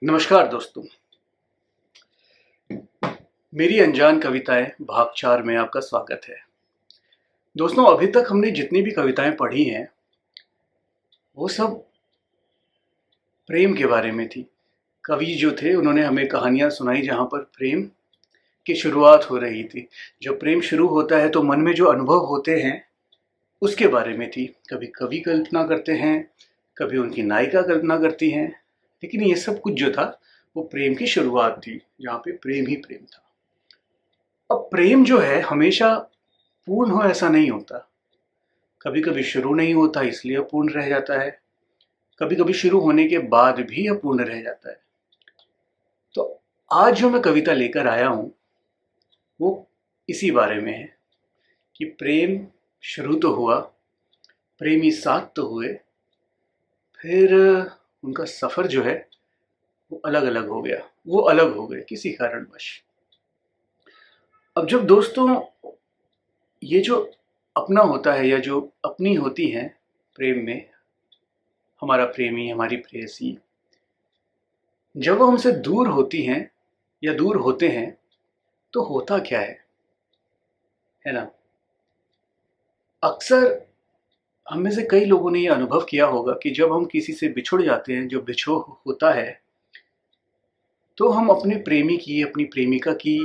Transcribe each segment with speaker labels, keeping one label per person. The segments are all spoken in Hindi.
Speaker 1: नमस्कार दोस्तों। मेरी अनजान कविताएं भाग 4 में आपका स्वागत है। दोस्तों, अभी तक हमने जितनी भी कविताएं पढ़ी हैं वो सब प्रेम के बारे में थी। कवि जो थे उन्होंने हमें कहानियां सुनाई जहां पर प्रेम की शुरुआत हो रही थी। जो प्रेम शुरू होता है तो मन में जो अनुभव होते हैं उसके बारे में थी। कभी कवि कल्पना करते हैं, कभी उनकी नायिका कल्पना करती हैं, लेकिन ये सब कुछ जो था वो प्रेम की शुरुआत थी, जहाँ पे प्रेम ही प्रेम था। अब प्रेम जो है हमेशा पूर्ण हो ऐसा नहीं होता। कभी कभी शुरू नहीं होता इसलिए अपूर्ण रह जाता है, कभी कभी शुरू होने के बाद भी अपूर्ण रह जाता है। तो आज जो मैं कविता लेकर आया हूँ वो इसी बारे में है कि प्रेम शुरू तो हुआ, प्रेमी साथ तो हुए, फिर उनका सफ़र जो है वो अलग अलग हो गया, वो अलग हो गए किसी कारणवश। अब जब दोस्तों ये जो अपना होता है या जो अपनी होती हैं प्रेम में, हमारा प्रेमी, हमारी प्रेयसी, जब वो हमसे दूर होती हैं या दूर होते हैं तो होता क्या है ना? अक्सर हम में से कई लोगों ने ये अनुभव किया होगा कि जब हम किसी से बिछुड़ जाते हैं, जो बिछोह होता है, तो हम अपने प्रेमी की, अपनी प्रेमिका की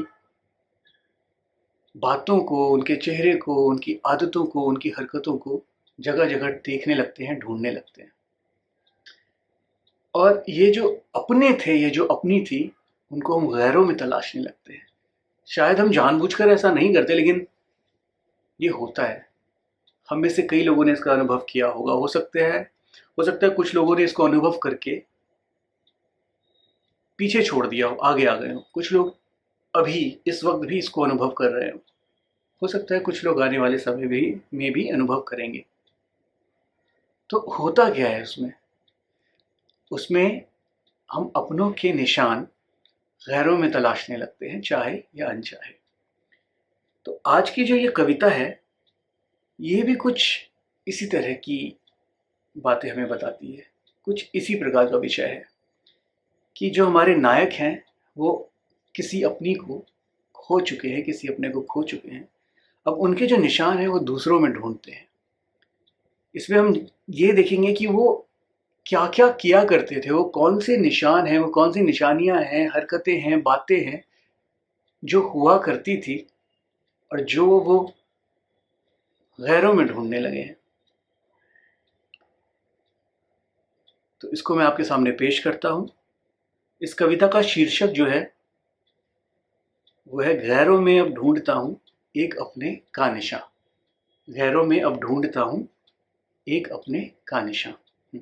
Speaker 1: बातों को, उनके चेहरे को, उनकी आदतों को, उनकी हरकतों को जगह जगह देखने लगते हैं, ढूंढने लगते हैं। और ये जो अपने थे, ये जो अपनी थी, उनको हम गैरों में तलाशने लगते हैं। शायद हम जानबूझकर ऐसा नहीं करते, लेकिन ये होता है। हम में से कई लोगों ने इसका अनुभव किया होगा। हो सकता है कुछ लोगों ने इसको अनुभव करके पीछे छोड़ दिया हो, आगे आ गए हो। कुछ लोग अभी इस वक्त भी इसको अनुभव कर रहे हो सकता है कुछ लोग आने वाले समय में भी अनुभव करेंगे। तो होता क्या है उसमें? उसमें हम अपनों के निशान गैरों में तलाशने लगते हैं, चाहे या अनचाहे। तो आज की जो ये कविता है, ये भी कुछ इसी तरह की बातें हमें बताती है। कुछ इसी प्रकार का विषय है कि जो हमारे नायक हैं वो किसी अपनी को खो चुके हैं, किसी अपने को खो चुके हैं। अब उनके जो निशान हैं वो दूसरों में ढूंढते हैं। इसमें हम ये देखेंगे कि वो क्या क्या किया करते थे, वो कौन से निशान हैं, वो कौन सी निशानियां हैं, हरकतें हैं, बातें हैं जो हुआ करती थी और जो वो गैरों में ढूंढने लगे हैं। तो इसको मैं आपके सामने पेश करता हूँ। इस कविता का शीर्षक जो है वो है, गैरों में अब ढूंढता हूँ एक अपने का निशान। गैरों में अब ढूंढता हूँ एक अपने का निशान।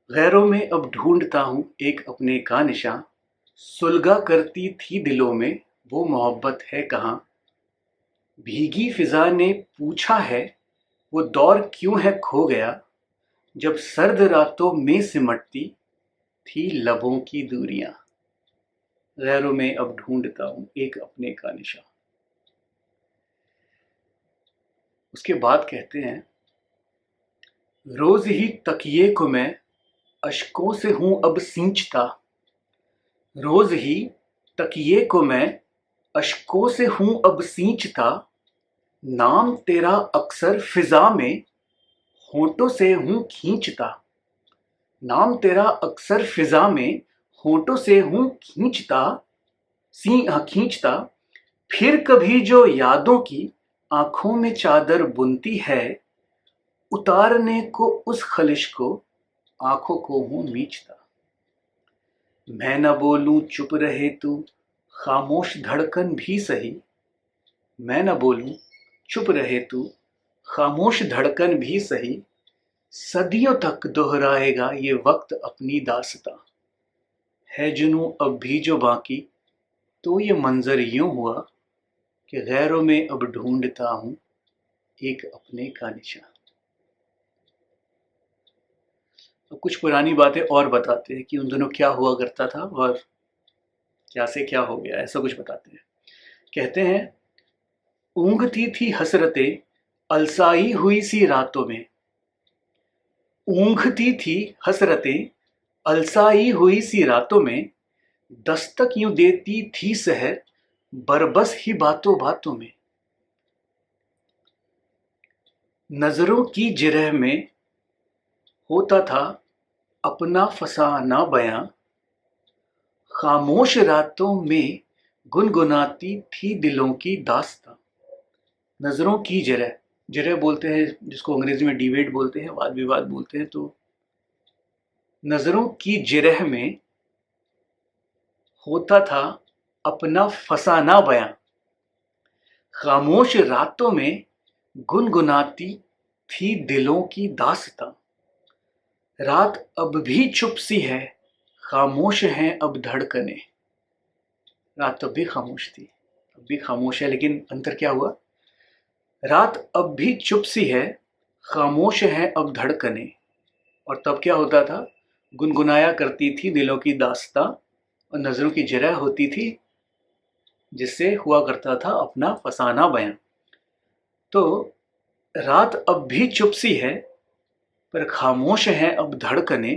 Speaker 1: गैरों में अब ढूंढता हूँ एक अपने का निशान, सुलगा करती थी दिलों में वो मोहब्बत है कहाँ। भीगी फिजा ने पूछा है वो दौर क्यों है खो गया, जब सर्द रातों में सिमटती थी लबों की दूरियां। गैरों में अब ढूंढता हूँ एक अपने का निशान। उसके बाद कहते हैं, रोज ही तकिए को मैं अश्कों से हूं अब सींचता। रोज ही तकिए को मैं अश्कों से हूं अब सींचता। नाम तेरा अक्सर फिजा में होठों से हूं खींचता। नाम तेरा अक्सर फिजा में होठों से हूं खींचता। खींचता। फिर कभी जो यादों की आंखों में चादर बुनती है, उतारने को उस खलिश को आंखों को हूं मीचता। मैं न बोलूं चुप रहे तू खामोश धड़कन भी सही। मैं न बोलूं चुप रहे तू खामोश धड़कन भी सही। सदियों तक दोहराएगा ये वक्त अपनी दास्तां। है जुनूं अब भी जो बाकी, तो ये मंजर यूं हुआ कि गैरों में अब ढूंढता हूं एक अपने का निशान। अब कुछ पुरानी बातें और बताते हैं कि उन दिनों क्या हुआ करता था और क्या से क्या हो गया, ऐसा कुछ बताते हैं। कहते हैं, ऊँघती थी हसरतें अलसाई हुई सी रातों में। ऊँघती थी हसरतें अलसाई हुई सी रातों में, दस्तक यूं देती थी सहर बरबस ही बातों बातों में। नजरों की जिरह में होता था अपना फसाना बयां, खामोश रातों में गुनगुनाती थी दिलों की दास्तां। नजरों की जिरह, जिरह बोलते हैं जिसको अंग्रेजी में डिबेट बोलते हैं, वाद विवाद बोलते हैं। तो नजरों की जिरह में होता था अपना फसाना बयां, खामोश रातों में गुनगुनाती थी दिलों की दास्तां। रात अब भी चुप सी है, खामोश हैं अब धड़कने। रात तब भी खामोश थी, अब भी खामोश है, लेकिन अंतर क्या हुआ? रात अब भी चुप सी है, खामोश हैं अब धड़कने। और तब क्या होता था? गुनगुनाया करती थी दिलों की दास्तां, और नजरों की जिरह होती थी, जिससे हुआ करता था अपना फसाना बयां। तो रात अब भी चुप सी है, पर खामोश हैं अब धड़कने।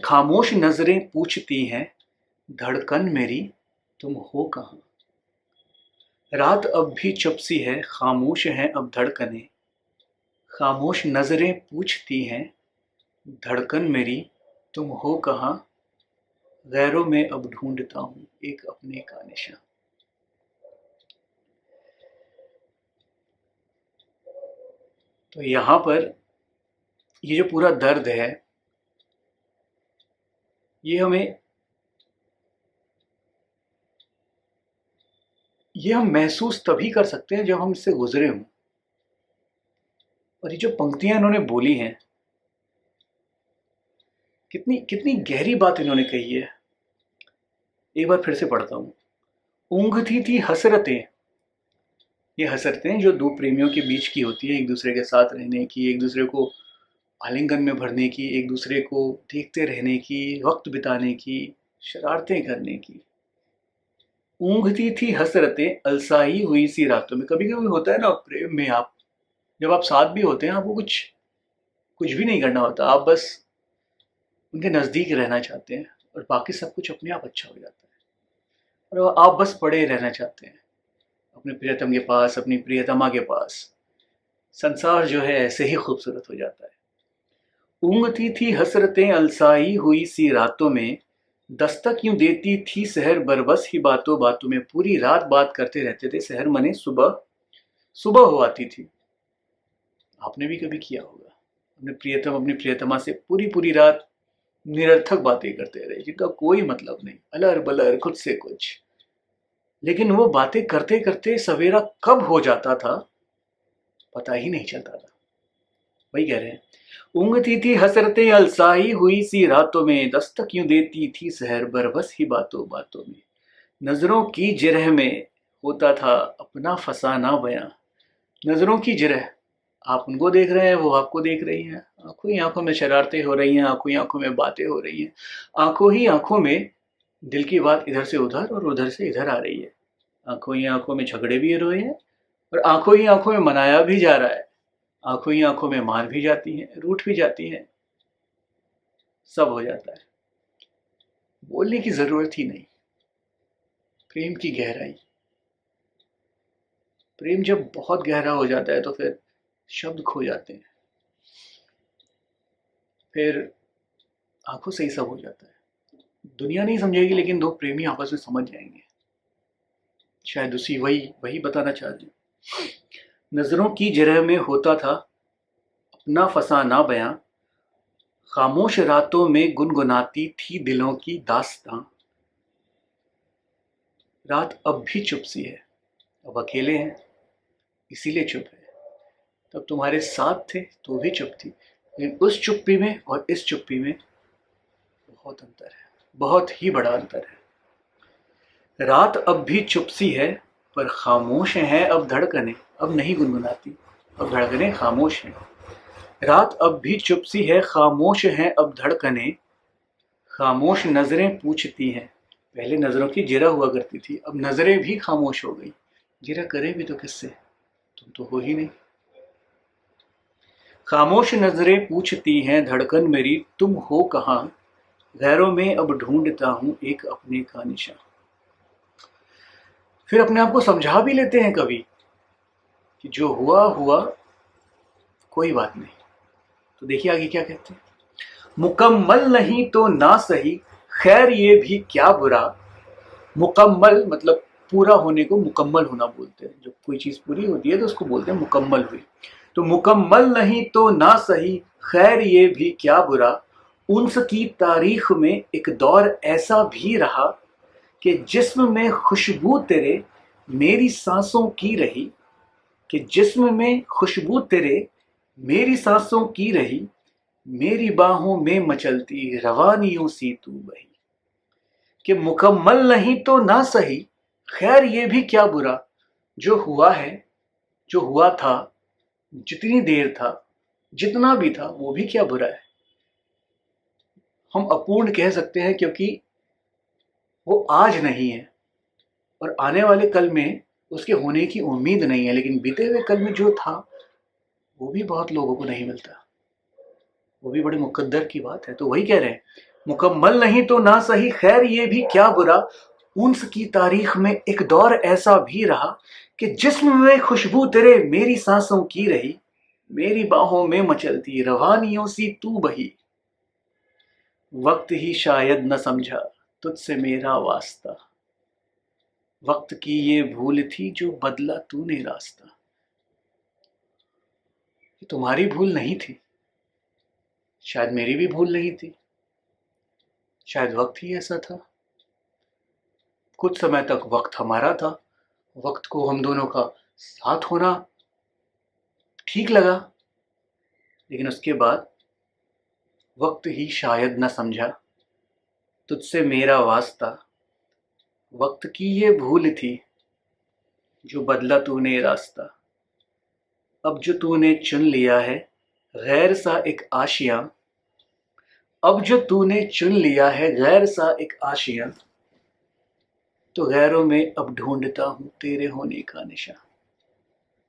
Speaker 1: खामोश नजरें पूछती हैं धड़कन मेरी तुम हो कहाँ। रात अब भी चुप सी है, खामोश हैं अब धड़कने। खामोश नजरें पूछती हैं धड़कन मेरी तुम हो कहाँ। गैरों में अब ढूंढता हूँ एक अपने का निशान। तो यहाँ पर ये जो पूरा दर्द है, ये हम महसूस तभी कर सकते हैं जब हम इससे गुजरे हों। और ये जो पंक्तियां इन्होंने बोली हैं, कितनी कितनी गहरी बात इन्होंने कही है। एक बार फिर से पढ़ता हूँ। ऊँघती थी हसरतें, ये हसरतें जो दो प्रेमियों के बीच की होती है, एक दूसरे के साथ रहने की, एक दूसरे को आलिंगन में भरने की, एक दूसरे को देखते रहने की, वक्त बिताने की, शरारतें करने की। ऊँघती थी हसरतें अलसाई हुई सी रातों में। कभी कभी होता है ना प्रेम में, आप जब आप साथ भी होते हैं, आपको कुछ कुछ भी नहीं करना होता, आप बस उनके नज़दीक रहना चाहते हैं और बाकी सब कुछ अपने आप अच्छा हो जाता है। और आप बस पड़े रहना चाहते हैं अपने प्रियतम के पास, अपनी प्रियतमा के पास। संसार जो है ऐसे ही खूबसूरत हो जाता है। ऊँघती थी हसरतें अलसाई हुई सी रातों में, दस्तक यूं देती थी सहर बरबस ही बातों बातों में। पूरी रात बात करते रहते थे, सहर मने सुबह सुबह हो आती थी। आपने भी कभी किया होगा, अपने प्रियतम अपनी प्रियतमा से पूरी पूरी रात निरर्थक बातें करते रहे, जिनका कोई मतलब नहीं, अलर बलर खुद से कुछ। लेकिन वो बातें करते करते सवेरा कब हो जाता था पता ही नहीं चलता था। वही कह रहे हैं, ऊँघती थी हसरतें अलसाई हुई सी रातों में, दस्तक यूं देती थी सहर बरबस ही बातों बातों में। नजरों की जिरह में होता था अपना फसाना बयां। नजरों की जिरह, आप उनको देख रहे हैं, वो आपको देख रही हैं, आंखों ही आंखों में शरारतें हो रही हैं, आंखों ही आंखों में बातें हो रही हैं, आंखों ही आंखों में दिल की बात इधर से उधर और उधर से इधर आ रही है। आंखों ही आंखों में झगड़े भी हो रहे हैं और आंखों ही आंखों में मनाया भी जा रहा है। आंखों ही आंखों में मान भी जाती हैं, रूठ भी जाती हैं, सब हो जाता है। बोलने की जरूरत ही नहीं। प्रेम की गहराई, प्रेम जब बहुत गहरा हो जाता है तो फिर शब्द खो जाते हैं, फिर आंखों से ही सब हो जाता है। दुनिया नहीं समझेगी, लेकिन दो प्रेमी आपस में समझ जाएंगे। शायद उसी वही वही बताना चाहते हैं। नजरों की जिरह में होता था अपना फसाना बयां, खामोश रातों में गुनगुनाती थी दिलों की दास्तां। रात अब भी चुप सी है, अब अकेले हैं इसीलिए चुप है। तब तुम्हारे साथ थे तो भी चुप थी, लेकिन उस चुप्पी में और इस चुप्पी में बहुत अंतर है, बहुत ही बड़ा अंतर है। रात अब भी चुप सी है, पर खामोश हैं अब धड़कने। अब नहीं गुनगुनाती, अब धड़कने खामोश हैं। रात अब भी चुप सी है, खामोश हैं अब धड़कने। खामोश नजरें पूछती हैं। पहले नजरों की जिरह हुआ करती थी, अब नजरें भी खामोश हो गई। जिरह करे भी तो किससे, तुम तो हो ही नहीं। खामोश नजरें पूछती हैं धड़कन मेरी, तुम हो कहाँ? गैरों में अब ढूंढता हूँ एक अपने का निशान। फिर अपने आप को समझा भी लेते हैं कभी कि जो हुआ हुआ, कोई बात नहीं। तो देखिए आगे क्या कहते हैं। मुकम्मल नहीं तो ना सही, खैर ये भी क्या बुरा। मुकम्मल मतलब पूरा होने को मुकम्मल होना बोलते हैं। जब कोई चीज पूरी होती है तो उसको बोलते हैं मुकम्मल हुई। तो मुकम्मल नहीं तो ना सही, खैर ये भी क्या बुरा। उन्स की तारीख में एक दौर ऐसा भी रहा कि जिस्म में खुशबू तेरे मेरी सांसों की रही। कि जिस्म में खुशबू तेरे मेरी सांसों की रही। मेरी बाहों में मचलती रवानियों सी तू बही। कि मुकम्मल नहीं तो ना सही, खैर ये भी क्या बुरा। जो हुआ है, जो हुआ था, जितनी देर था, जितना भी था, वो भी क्या बुरा है। हम अपूर्ण कह सकते हैं क्योंकि वो आज नहीं है और आने वाले कल में उसके होने की उम्मीद नहीं है। लेकिन बीते हुए कल में जो था वो भी बहुत लोगों को नहीं मिलता। वो भी बड़ी मुकद्दर की बात है। तो वही कह रहे हैं, मुकम्मल नहीं तो ना सही, खैर ये भी क्या बुरा। उन्स की तारीख में एक दौर ऐसा भी रहा कि जिस्म में खुशबू तेरे मेरी सांसों की रही। मेरी बाहों में मचलती रवानियों सी तू बही। वक्त ही शायद न समझा तुझसे मेरा वास्ता। वक्त की ये भूल थी जो बदला तूने रास्ता। ये तुम्हारी भूल नहीं थी, शायद मेरी भी भूल नहीं थी। शायद वक्त ही ऐसा था। कुछ समय तक वक्त हमारा था, वक्त को हम दोनों का साथ होना ठीक लगा। लेकिन उसके बाद वक्त ही शायद न समझा तुझसे मेरा वास्ता। वक्त की ये भूल थी जो बदला तूने रास्ता। अब जो तूने चुन लिया है गैर सा एक आशियां। अब जो तूने चुन लिया है गैर सा एक आशियां। तो गैरों में अब ढूंढता हूँ तेरे होने का निशान।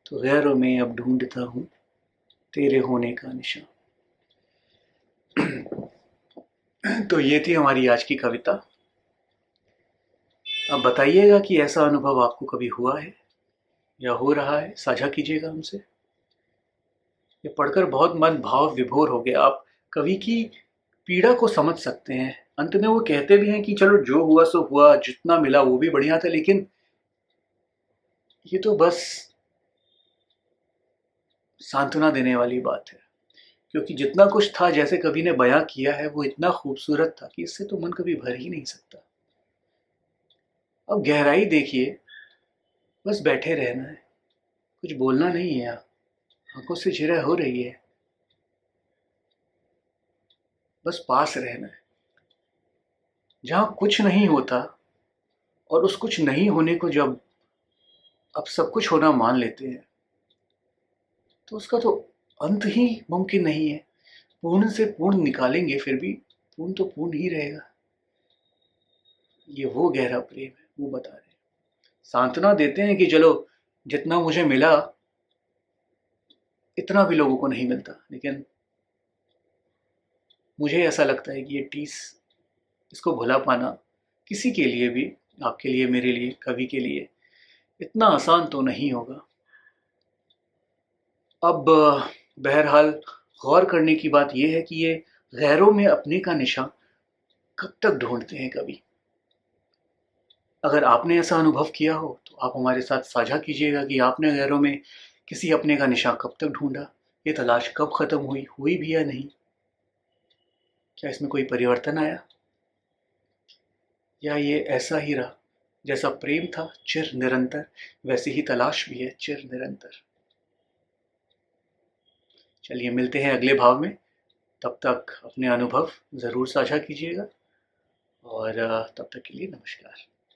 Speaker 1: तो गैरों में अब ढूंढता हूँ तेरे होने का निशान। तो ये थी हमारी आज की कविता। अब बताइएगा कि ऐसा अनुभव आपको कभी हुआ है या हो रहा है, साझा कीजिएगा हमसे। ये पढ़कर बहुत मन भाव विभोर हो गया। आप कवि की पीड़ा को समझ सकते हैं। अंत में वो कहते भी हैं कि चलो जो हुआ सो हुआ, जितना मिला वो भी बढ़िया था, लेकिन ये तो बस सांत्वना देने वाली बात है। क्योंकि जितना कुछ था, जैसे कवि ने बयां किया है, वो इतना खूबसूरत था कि इससे तो मन कभी भर ही नहीं सकता। अब गहराई देखिए, बस बैठे रहना है, कुछ बोलना नहीं है। आंखों से झिरा हो रही है, बस पास रहना है। जहां कुछ नहीं होता और उस कुछ नहीं होने को जब अब सब कुछ होना मान लेते हैं, तो उसका तो अंत ही मुमकिन नहीं है। पूर्ण से पूर्ण निकालेंगे फिर भी पूर्ण तो पूर्ण ही रहेगा। ये वो गहरा प्रेम है, वो बता रहे हैं। सांत्वना देते हैं कि चलो जितना मुझे मिला इतना भी लोगों को नहीं मिलता। लेकिन मुझे ऐसा लगता है कि ये टीस, इसको भुला पाना किसी के लिए भी, आपके लिए, मेरे लिए, कवि के लिए इतना आसान तो नहीं होगा। अब बहरहाल गौर करने की बात यह है कि ये गैरों में अपने का निशान कब तक ढूंढते हैं कवि। अगर आपने ऐसा अनुभव किया हो तो आप हमारे साथ साझा कीजिएगा कि आपने गैरों में किसी अपने का निशान कब तक ढूंढा। ये तलाश कब खत्म हुई भी या नहीं। क्या इसमें कोई परिवर्तन आया, या ये ऐसा ही रहा जैसा प्रेम था चिर निरंतर, वैसे ही तलाश भी है चिर निरंतर। चलिए मिलते हैं अगले भाव में। तब तक अपने अनुभव ज़रूर साझा कीजिएगा और तब तक के लिए नमस्कार।